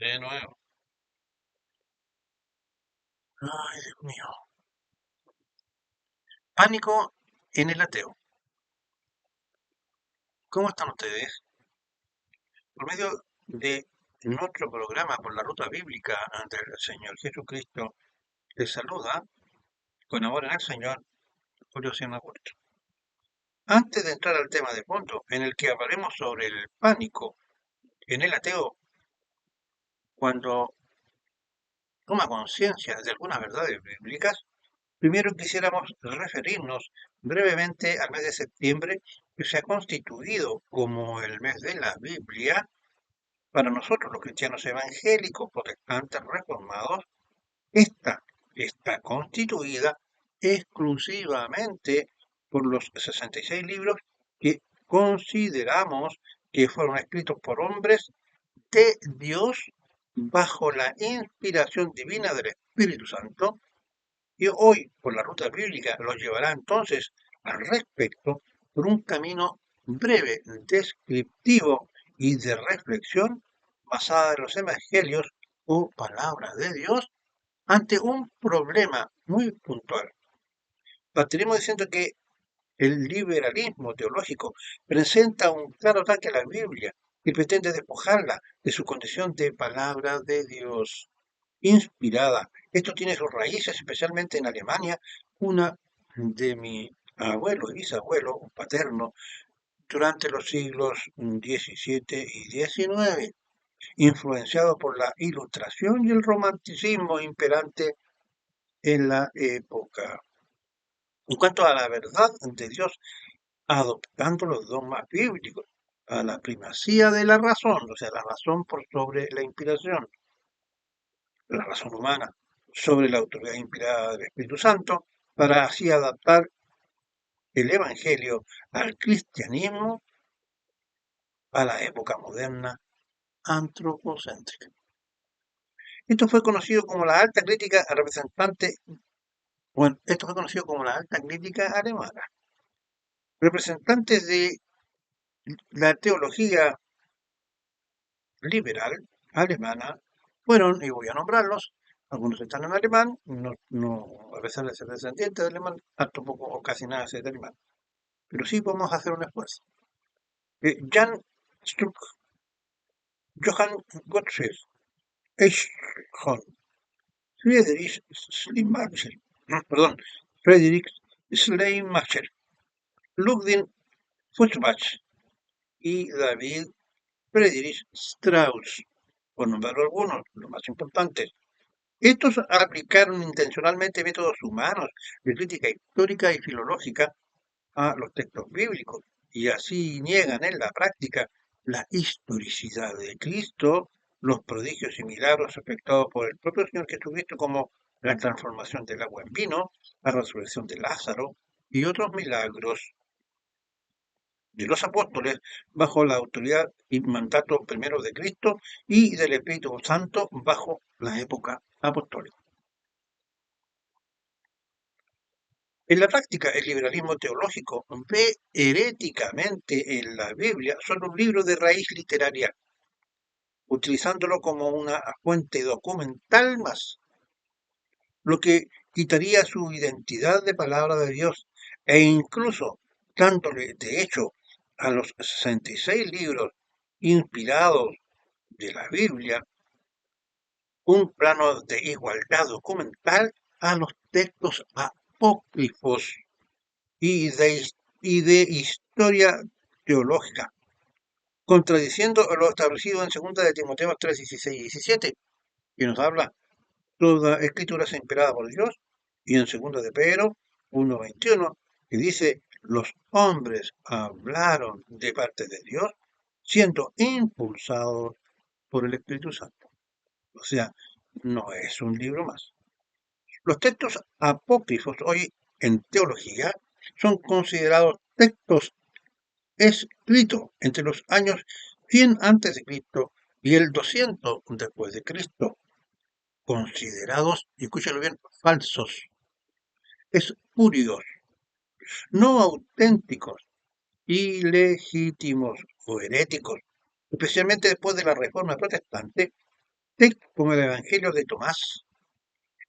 De nuevo. Ay, Dios mío. Pánico en el ateo. ¿Cómo están ustedes? Por medio de nuestro programa por la ruta bíblica del Señor Jesucristo, les saluda con amor en el Señor, Julio Sierra Puerto. Antes de entrar al tema de fondo, en el que hablaremos sobre el pánico en el ateo, cuando toma conciencia de algunas verdades bíblicas, primero quisiéramos referirnos brevemente al mes de septiembre, que se ha constituido como el mes de la Biblia para nosotros los cristianos evangélicos, protestantes, reformados. Esta está constituida exclusivamente por los 66 libros que consideramos que fueron escritos por hombres de Dios bajo la inspiración divina del Espíritu Santo, y hoy, por la ruta bíblica, los llevará entonces al respecto por un camino breve, descriptivo y de reflexión basada en los evangelios o palabra de Dios ante un problema muy puntual. Partiremos diciendo que el liberalismo teológico presenta un claro ataque a la Biblia y pretende despojarla de su condición de palabra de Dios inspirada. Esto tiene sus raíces especialmente en Alemania, una de mi abuelo y bisabuelo paterno durante los siglos XVII y XIX, influenciado por la Ilustración y el romanticismo imperante en la época. En cuanto a la verdad de Dios, adoptando los dogmas bíblicos, a la primacía de la razón, o sea, la razón por sobre la inspiración, la razón humana sobre la autoridad inspirada del Espíritu Santo, para así adaptar el Evangelio al cristianismo a la época moderna antropocéntrica. Esto fue conocido como la alta crítica representante, bueno, esto fue conocido como la alta crítica alemana. Representantes de la teología liberal alemana fueron, y voy a nombrarlos, algunos están en alemán, a pesar de ser descendientes de alemán, tampoco o casi nada sé de alemán, pero sí podemos hacer un esfuerzo. Jan Struck, Johann Gottsched, Eichhorn, Friedrich Schleiermacher, perdón, Friedrich Schleiermacher, Ludwig Feuerbach y David Friedrich Strauss, por nombrar algunos, los más importantes. Estos aplicaron intencionalmente métodos humanos de crítica histórica y filológica a los textos bíblicos, y así niegan en la práctica la historicidad de Cristo, los prodigios y milagros efectuados por el propio Señor Jesucristo, como la transformación del agua en vino, la resurrección de Lázaro y otros milagros de los apóstoles bajo la autoridad y mandato primero de Cristo y del Espíritu Santo bajo la época apostólica. En la práctica, el liberalismo teológico ve heréticamente en la Biblia solo un libro de raíz literaria, utilizándolo como una fuente documental más, lo que quitaría su identidad de palabra de Dios e incluso dándole, de hecho, a los 66 libros inspirados de la Biblia un plano de igualdad documental a los textos apócrifos y de historia teológica, contradiciendo lo establecido en 2 de Timoteo 3, 16 y 17, que nos habla toda escritura es inspirada por Dios, y en 2 de Pedro 1, 21, que dice, los hombres hablaron de parte de Dios, siendo impulsados por el Espíritu Santo. O sea, no es un libro más. Los textos apócrifos hoy en teología son considerados textos escritos entre los años 100 antes de Cristo y el 200 después de Cristo, considerados, y escúchalo bien, falsos, espurios, no auténticos, ilegítimos o heréticos, especialmente después de la Reforma Protestante, textos como el Evangelio de Tomás,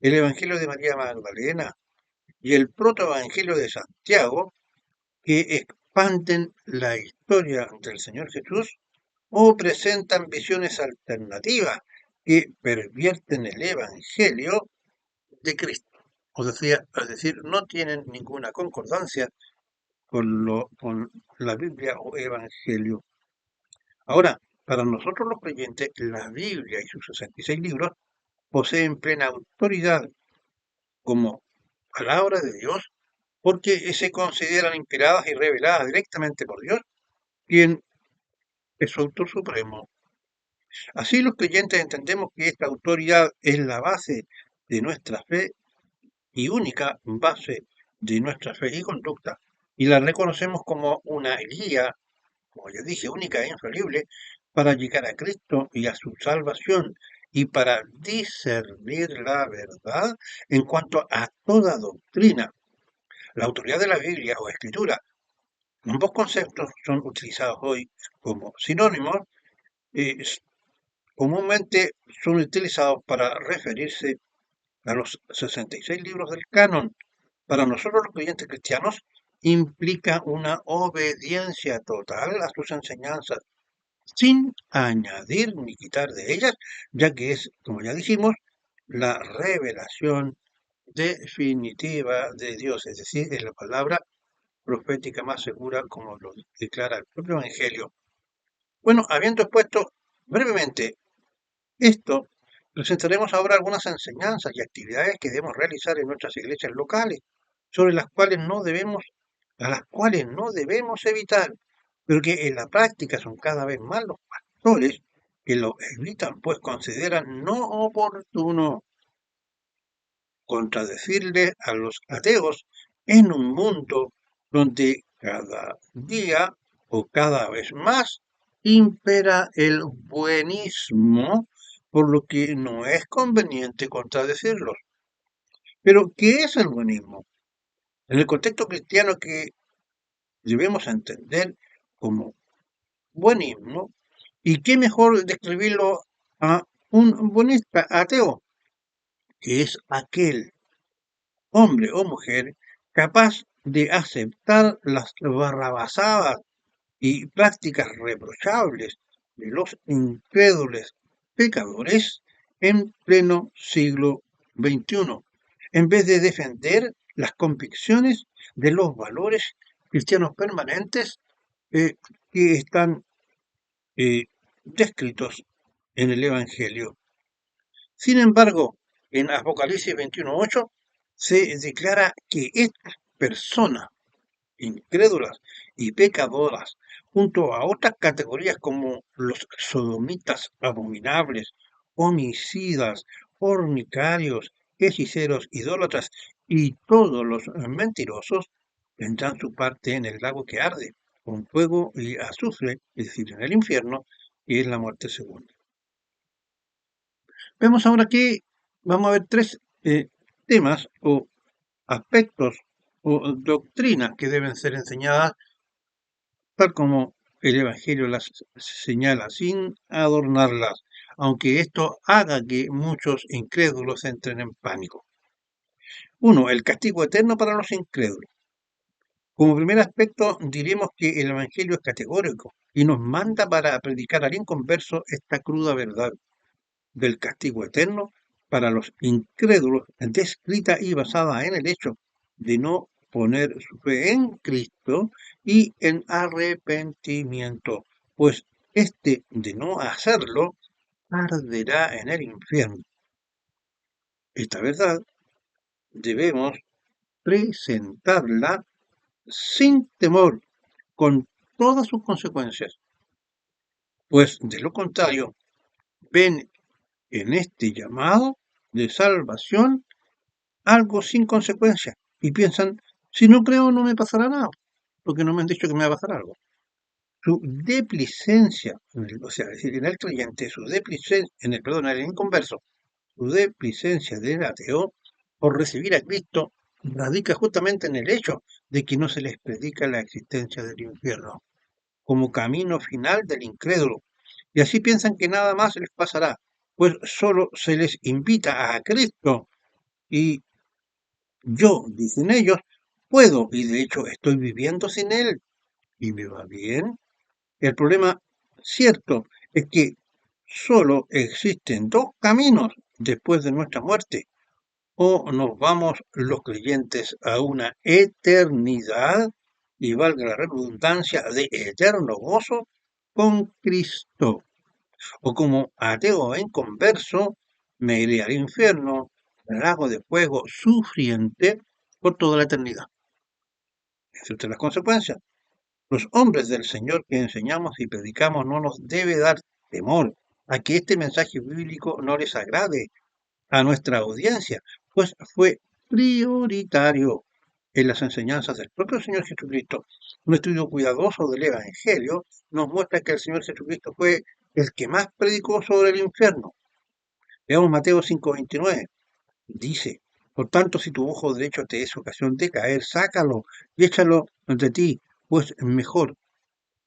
el Evangelio de María Magdalena y el protoevangelio de Santiago, que expanden la historia del Señor Jesús o presentan visiones alternativas que pervierten el Evangelio de Cristo. Es decir, no tienen ninguna concordancia con la Biblia o Evangelio. Ahora, para nosotros los creyentes, la Biblia y sus 66 libros poseen plena autoridad como palabra de Dios porque se consideran inspiradas y reveladas directamente por Dios, quien es su autor supremo. Así los creyentes entendemos que esta autoridad es la base de nuestra fe y única base de nuestra fe y conducta, y la reconocemos como una guía, como ya dije, única e infalible para llegar a Cristo y a su salvación y para discernir la verdad en cuanto a toda doctrina. La autoridad de la Biblia o Escritura, ambos conceptos son utilizados hoy como sinónimos, eh, comúnmente son utilizados para referirse a los 66 libros del canon. Para nosotros los creyentes cristianos implica una obediencia total a sus enseñanzas, sin añadir ni quitar de ellas, ya que es, como ya dijimos, la revelación definitiva de Dios, es decir, es la palabra profética más segura, como lo declara el propio Evangelio. Bueno, habiendo expuesto brevemente esto, presentaremos ahora algunas enseñanzas y actividades que debemos realizar en nuestras iglesias locales, sobre a las cuales no debemos evitar, pero que en la práctica son cada vez más los pastores que lo evitan, pues consideran no oportuno contradecirle a los ateos en un mundo donde cada día o cada vez más impera el buenismo, por lo que no es conveniente contradecirlos. Pero, ¿qué es el buenismo? En el contexto cristiano que debemos entender como buenismo, ¿y qué mejor describirlo a un buenista ateo, que es aquel hombre o mujer capaz de aceptar las barrabasadas y prácticas reprochables de los incrédulos pecadores en pleno siglo XXI, en vez de defender las convicciones de los valores cristianos permanentes eh, que están eh, descritos en el Evangelio. Sin embargo, en Apocalipsis 21:8 se declara que estas personas incrédulas y pecadoras, junto a otras categorías como los sodomitas abominables, homicidas, fornicarios, hechiceros, idólatras y todos los mentirosos, tendrán su parte en el lago que arde, con fuego y azufre, es decir, en el infierno, que es la muerte segunda. Vemos ahora que vamos a ver tres temas o aspectos o doctrinas que deben ser enseñadas tal como el Evangelio las señala, sin adornarlas, aunque esto haga que muchos incrédulos entren en pánico. Uno, el castigo eterno para los incrédulos. Como primer aspecto, diremos que el Evangelio es categórico y nos manda para predicar al inconverso esta cruda verdad del castigo eterno para los incrédulos, descrita y basada en el hecho de no poner su fe en Cristo y en arrepentimiento, pues este de no hacerlo arderá en el infierno. Esta verdad debemos presentarla sin temor, con todas sus consecuencias, pues de lo contrario ven en este llamado de salvación algo sin consecuencia y piensan, si no creo no me pasará nada, porque no me han dicho que me va a pasar algo. Su deplicencia, o sea, es decir, en el creyente, su deplicencia, en el inconverso, su deplicencia del ateo por recibir a Cristo radica justamente en el hecho de que no se les predica la existencia del infierno como camino final del incrédulo, y así piensan que nada más les pasará, pues solo se les invita a Cristo y yo, dicen ellos, puedo y de hecho estoy viviendo sin Él y me va bien. El problema cierto es que solo existen dos caminos después de nuestra muerte. O nos vamos los creyentes a una eternidad, y valga la redundancia, de eterno gozo con Cristo. O como ateo en converso, me iré al infierno, lago de fuego sufriente por toda la eternidad. ¿Es usted las consecuencias? Los hombres del Señor que enseñamos y predicamos no nos debe dar temor a que este mensaje bíblico no les agrade a nuestra audiencia, pues fue prioritario en las enseñanzas del propio Señor Jesucristo. Un estudio cuidadoso del Evangelio nos muestra que el Señor Jesucristo fue el que más predicó sobre el infierno. Veamos Mateo 5:29. Dice, por tanto, si tu ojo derecho te es ocasión de caer, sácalo y échalo de ti, pues mejor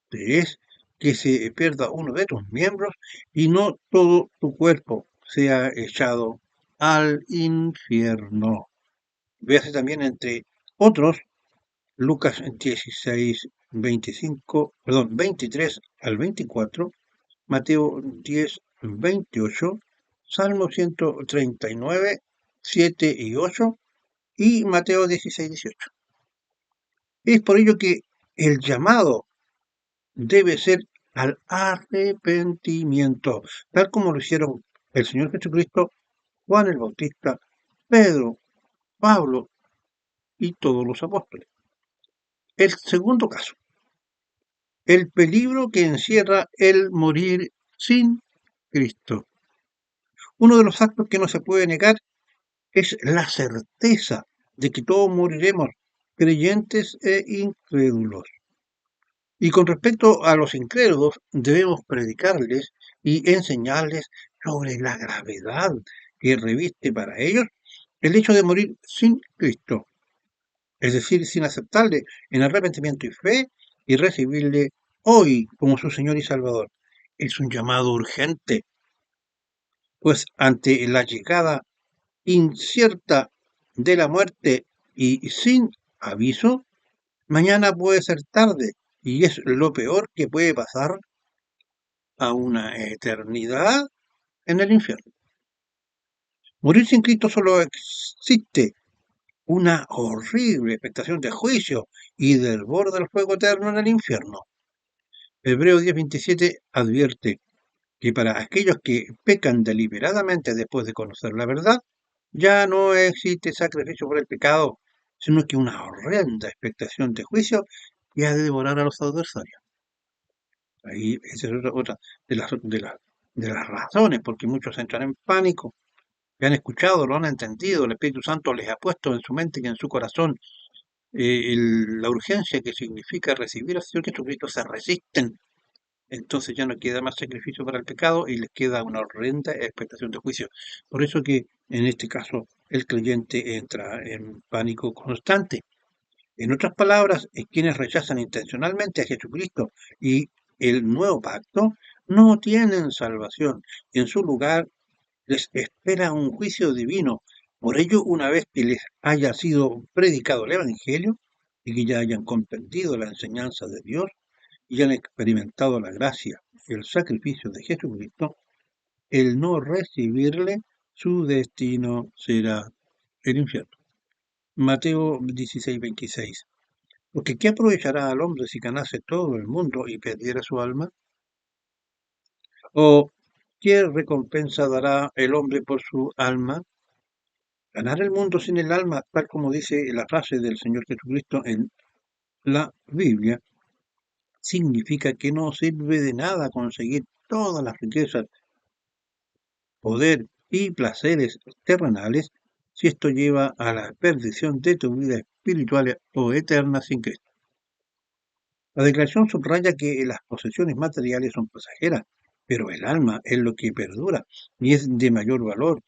te es que se pierda uno de tus miembros y no todo tu cuerpo sea echado al infierno. Véase también entre otros Lucas 16, 23 al 24, Mateo 10, 28, Salmo 139, 7 y 8 y Mateo 16, 18. Es por ello que el llamado debe ser al arrepentimiento, tal como lo hicieron el Señor Jesucristo, Juan el Bautista, Pedro, Pablo y todos los apóstoles. El segundo caso, el peligro que encierra el morir sin Cristo. Uno de los actos que no se puede negar es la certeza de que todos moriremos, creyentes e incrédulos. Y con respecto a los incrédulos, debemos predicarles y enseñarles sobre la gravedad que reviste para ellos el hecho de morir sin Cristo, es decir, sin aceptarle en arrepentimiento y fe y recibirle hoy como su Señor y Salvador. Es un llamado urgente, pues ante la llegada incierta de la muerte y sin aviso, mañana puede ser tarde y es lo peor que puede pasar a una eternidad en el infierno. Morir sin Cristo solo existe una horrible expectación de juicio y del borde del fuego eterno en el infierno. Hebreos 10:27 advierte que para aquellos que pecan deliberadamente después de conocer la verdad, ya no existe sacrificio por el pecado, sino que una horrenda expectación de juicio que ha de devorar a los adversarios. Ahí esa es otra de las razones porque muchos entran en pánico, que han escuchado, lo han entendido, el Espíritu Santo les ha puesto en su mente y en su corazón la urgencia que significa recibir al Señor Jesucristo, se resisten. Entonces ya no queda más sacrificio para el pecado y les queda una horrenda expectación de juicio. Por eso que en este caso el creyente entra en pánico constante. En otras palabras, quienes rechazan intencionalmente a Jesucristo y el nuevo pacto no tienen salvación. En su lugar les espera un juicio divino. Por ello, una vez que les haya sido predicado el Evangelio y que ya hayan comprendido la enseñanza de Dios y hayan experimentado la gracia y el sacrificio de Jesucristo, el no recibirle, su destino será el infierno. Mateo 16:26. Porque ¿qué aprovechará al hombre si ganase todo el mundo y perdiera su alma? ¿O qué recompensa dará el hombre por su alma? Ganar el mundo sin el alma, tal como dice la frase del Señor Jesucristo en la Biblia, significa que no sirve de nada conseguir todas las riquezas, poder y placeres terrenales si esto lleva a la perdición de tu vida espiritual o eterna sin Cristo. La declaración subraya que las posesiones materiales son pasajeras, pero el alma es lo que perdura y es de mayor valor.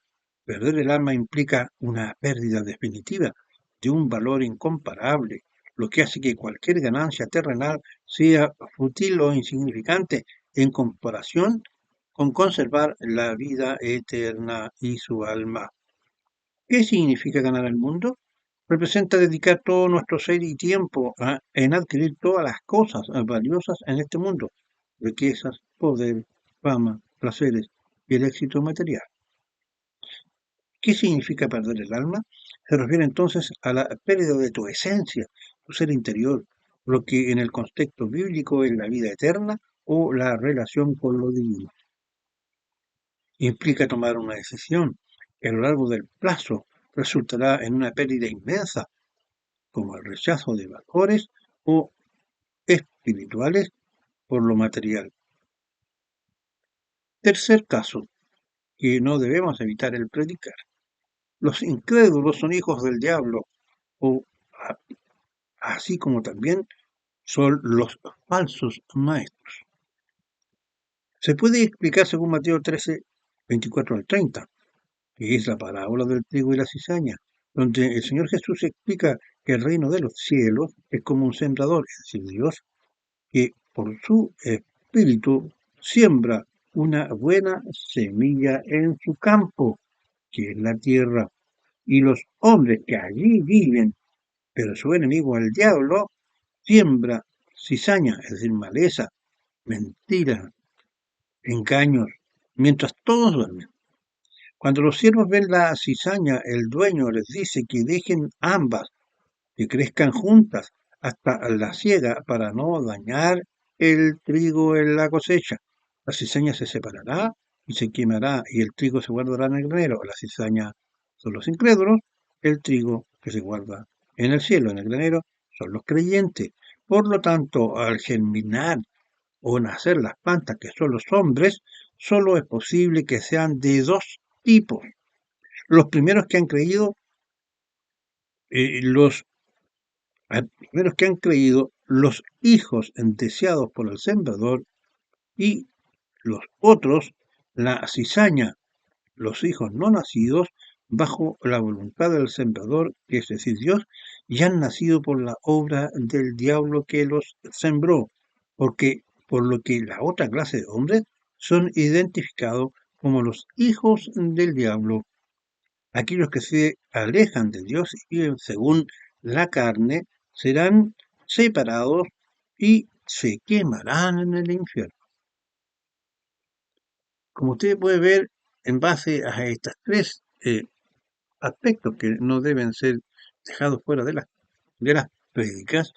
Perder el alma implica una pérdida definitiva de un valor incomparable, lo que hace que cualquier ganancia terrenal sea fútil o insignificante en comparación con conservar la vida eterna y su alma. ¿Qué significa ganar el mundo? Representa dedicar todo nuestro ser y tiempo en adquirir todas las cosas valiosas en este mundo, riquezas, poder, fama, placeres y el éxito material. ¿Qué significa perder el alma? Se refiere entonces a la pérdida de tu esencia, tu ser interior, lo que en el contexto bíblico es la vida eterna o la relación con lo divino. Implica tomar una decisión que a lo largo del plazo resultará en una pérdida inmensa, como el rechazo de valores o espirituales por lo material. Tercer caso, que no debemos evitar el predicar. Los incrédulos son hijos del diablo, o así como también son los falsos maestros. Se puede explicar según Mateo 13, 24 al 30, que es la parábola del trigo y la cizaña, donde el Señor Jesús explica que el reino de los cielos es como un sembrador, es decir, Dios, que por su espíritu siembra una buena semilla en su campo, que es la tierra, y los hombres que allí viven, pero su enemigo el diablo, siembra cizaña, es decir, maleza, mentira, engaños, mientras todos duermen. Cuando los siervos ven la cizaña, el dueño les dice que dejen ambas, que crezcan juntas hasta la siega para no dañar el trigo en la cosecha. La cizaña se separará y se quemará y el trigo se guardará en el granero. La cizaña son los incrédulos, el trigo que se guarda en el cielo, en el granero, son los creyentes. Por lo tanto, al germinar o nacer las plantas que son los hombres, solo es posible que sean de dos tipos. Los primeros que han creído, los primeros que han creído, los hijos deseados por el sembrador, y los otros, la cizaña, los hijos no nacidos, bajo la voluntad del sembrador, que es decir, Dios, y han nacido por la obra del diablo que los sembró, porque por lo que la otra clase de hombres son identificados como los hijos del diablo, aquellos que se alejan de Dios y viven según la carne, serán separados y se quemarán en el infierno. Como usted puede ver, en base a estas tres aspectos que no deben ser dejados fuera de las prédicas,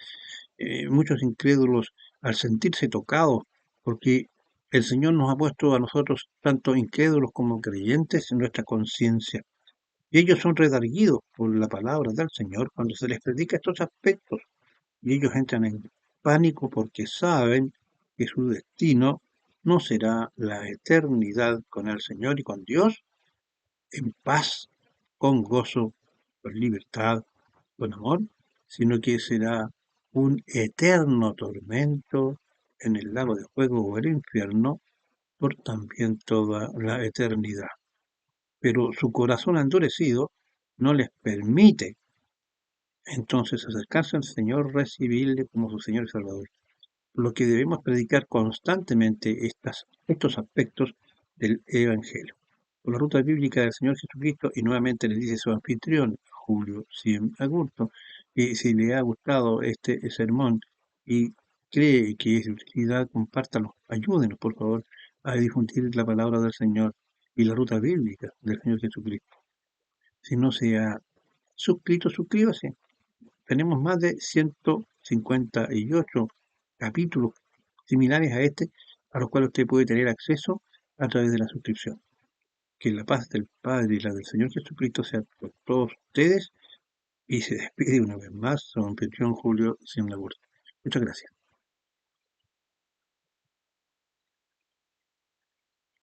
muchos incrédulos, al sentirse tocados, porque el Señor nos ha puesto a nosotros, tanto incrédulos como creyentes, en nuestra conciencia. Y ellos son redarguidos por la palabra del Señor cuando se les predica estos aspectos. Y ellos entran en pánico porque saben que su destino no será la eternidad con el Señor y con Dios, en paz, con gozo, con libertad, con amor, sino que será un eterno tormento en el lago de fuego o el infierno por también toda la eternidad. Pero su corazón endurecido no les permite entonces acercarse al Señor, recibirle como su Señor y Salvador. Por lo que debemos predicar constantemente estos aspectos del Evangelio. Por la ruta bíblica del Señor Jesucristo, y nuevamente le dice su anfitrión, Julio Ciem Agurto, que si le ha gustado este sermón y cree que es de utilidad, compártalo, ayúdenos por favor a difundir la palabra del Señor y la ruta bíblica del Señor Jesucristo. Si no se ha suscrito, suscríbase. Tenemos más de 158 capítulos similares a este, a los cuales usted puede tener acceso a través de la suscripción. Que la paz del Padre y la del Señor Jesucristo sea por todos ustedes, y se despide una vez más su anfitrión Julio Simlaburto. Muchas gracias.